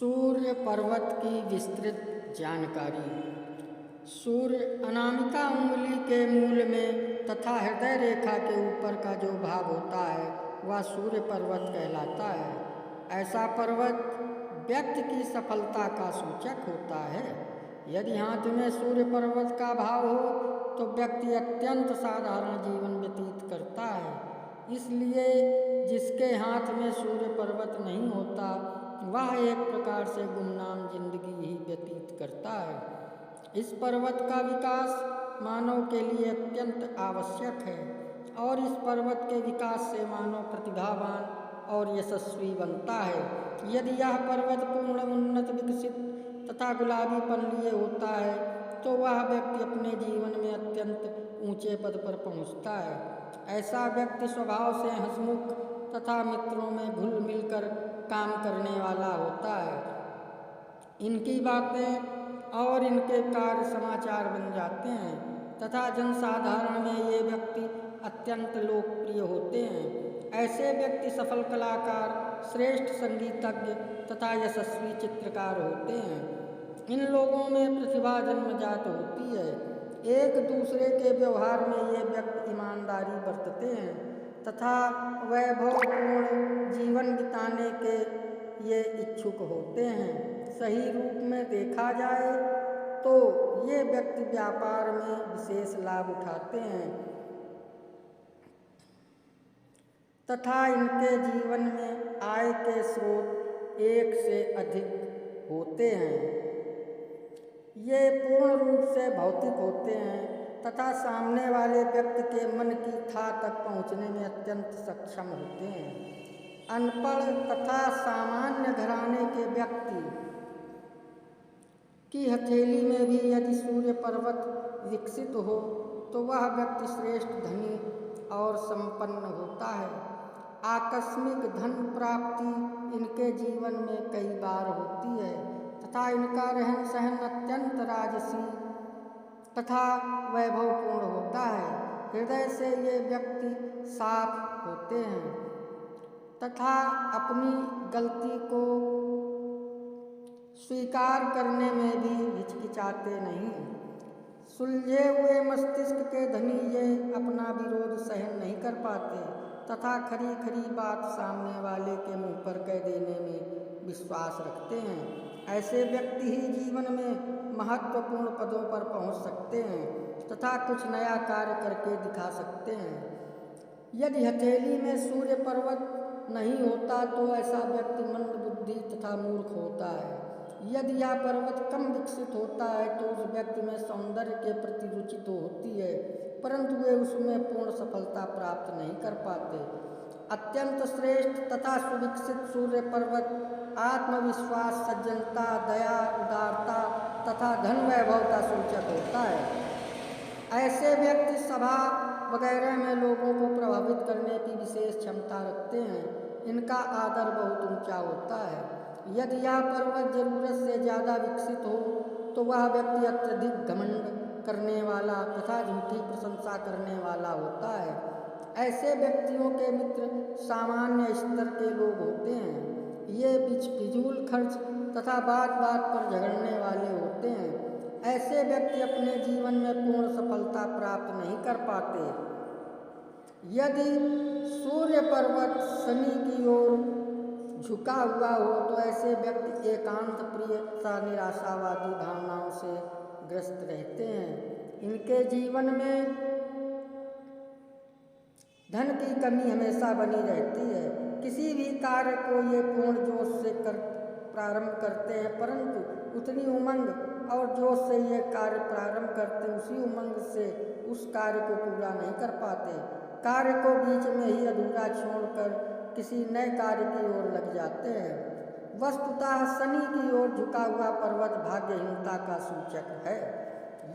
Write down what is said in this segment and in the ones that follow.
सूर्य पर्वत की विस्तृत जानकारी। सूर्य अनामिका उंगली के मूल में तथा हृदय रेखा के ऊपर का जो भाग होता है वह सूर्य पर्वत कहलाता है। ऐसा पर्वत व्यक्ति की सफलता का सूचक होता है। यदि हाथ में सूर्य पर्वत का भाव हो तो व्यक्ति अत्यंत साधारण जीवन व्यतीत करता है। इसलिए जिसके हाथ में सूर्य पर्वत नहीं होता वह एक प्रकार से गुमनाम जिंदगी ही व्यतीत करता है। इस पर्वत का विकास मानव के लिए अत्यंत आवश्यक है और इस पर्वत के विकास से मानव प्रतिभावान और यशस्वी बनता है। यदि यह पर्वत पूर्ण उन्नत विकसित तथा गुलाबीपन लिए होता है तो वह व्यक्ति अपने जीवन में अत्यंत ऊंचे पद पर पहुंचता है। ऐसा व्यक्ति स्वभाव से हंसमुख तथा मित्रों में घुल मिलकर काम करने वाला होता है। इनकी बातें और इनके कार्य समाचार बन जाते हैं तथा जनसाधारण में ये व्यक्ति अत्यंत लोकप्रिय होते हैं। ऐसे व्यक्ति सफल कलाकार, श्रेष्ठ संगीतज्ञ तथा यशस्वी चित्रकार होते हैं। इन लोगों में प्रतिभा जन्मजात होती है। एक दूसरे के व्यवहार में ये व्यक्ति ईमानदारी बरतते हैं तथा वैभवपूर्ण जीवन बिताने के ये इच्छुक होते हैं। सही रूप में देखा जाए तो ये व्यक्ति व्यापार में विशेष लाभ उठाते हैं तथा इनके जीवन में आय के स्रोत एक से अधिक होते हैं। ये पूर्ण रूप से भौतिक होते हैं तथा सामने वाले व्यक्ति के मन की था तक पहुँचने में अत्यंत सक्षम होते हैं। अनपढ़ तथा सामान्य घराने के व्यक्ति की हथेली में भी यदि सूर्य पर्वत विकसित हो तो वह व्यक्ति श्रेष्ठ धनी और संपन्न होता है। आकस्मिक धन प्राप्ति इनके जीवन में कई बार होती है तथा इनका रहन सहन अत्यंत राजसी तथा वैभवपूर्ण होता है। हृदय से ये व्यक्ति साफ होते हैं तथा अपनी गलती को स्वीकार करने में भी हिचकिचाते नहीं। सुलझे हुए मस्तिष्क के धनी ये अपना विरोध सहन नहीं कर पाते तथा खरी खरी बात सामने वाले के मुंह पर कह देने में विश्वास रखते हैं। ऐसे व्यक्ति ही जीवन में महत्वपूर्ण पदों पर पहुंच सकते हैं तथा कुछ नया कार्य करके दिखा सकते हैं। यदि हथेली में सूर्य पर्वत नहीं होता तो ऐसा व्यक्ति मंद बुद्धि तथा मूर्ख होता है। यदि यह पर्वत कम विकसित होता है तो उस व्यक्ति में सौंदर्य के प्रति रुचि तो होती है परंतु वे उसमें पूर्ण सफलता प्राप्त नहीं कर पाते। अत्यंत श्रेष्ठ तथा सुविकसित सूर्य पर्वत आत्मविश्वास, सज्जनता, दया, उदारता तथा धन वैभव का सूचक होता है। ऐसे व्यक्ति सभा वगैरह में लोगों को प्रभावित करने की विशेष क्षमता रखते हैं। इनका आदर बहुत ऊंचा होता है। यदि यह पर्वत जरूरत से ज़्यादा विकसित हो तो वह व्यक्ति अत्यधिक घमंड करने वाला तथा झूठी प्रशंसा करने वाला होता है। ऐसे व्यक्तियों के मित्र सामान्य स्तर के लोग होते हैं। ये फिजूल खर्च तथा बात बात पर झगड़ने वाले होते हैं। ऐसे व्यक्ति अपने जीवन में पूर्ण सफलता प्राप्त नहीं कर पाते। यदि सूर्य पर्वत शनि की ओर झुका हुआ हो तो ऐसे व्यक्ति एकांत प्रिय तथा निराशावादी भावनाओं से ग्रस्त रहते हैं। इनके जीवन में धन की कमी हमेशा बनी रहती है। किसी भी कार्य को ये पूर्ण जोश से प्रारंभ करते हैं परंतु उतनी उमंग और जोश से ये कार्य प्रारंभ करते उसी उमंग से उस कार्य को पूरा नहीं कर पाते। कार्य को बीच में ही अधूरा छोड़कर किसी नए कार्य की ओर लग जाते हैं। वस्तुतः शनि की ओर झुका हुआ पर्वत भाग्यहीनता का सूचक है।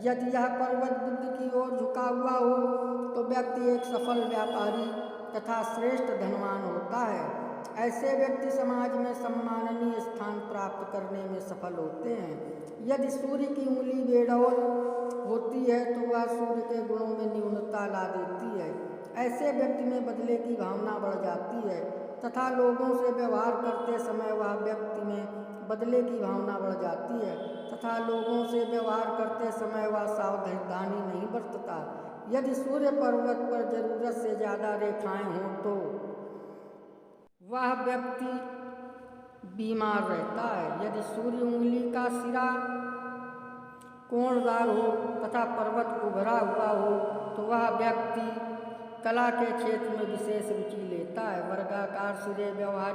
यदि यह पर्वत बुध की ओर झुका हुआ हो तो व्यक्ति एक सफल व्यापारी तथा श्रेष्ठ धनवान होता है। ऐसे व्यक्ति समाज में सम्माननीय स्थान प्राप्त करने में सफल होते हैं। यदि सूर्य की उंगली बेडौल होती है तो वह सूर्य के गुणों में न्यूनता ला देती है। ऐसे व्यक्ति में बदले की भावना बढ़ जाती है तथा लोगों से व्यवहार करते समय वह व्यक्ति में बदले की भावना बढ़ जाती है तथा लोगों से व्यवहार करते समय वह सावधानी नहीं बरतता। यदि सूर्य पर्वत पर जरूरत से ज़्यादा रेखाएं हों तो वह व्यक्ति बीमार रहता है। यदि सूर्य उंगली का सिरा कोणदार हो तथा पर्वत उभरा हुआ हो तो वह व्यक्ति कला के क्षेत्र में विशेष रुचि लेता है। वर्गाकार सिरे व्यवहारिक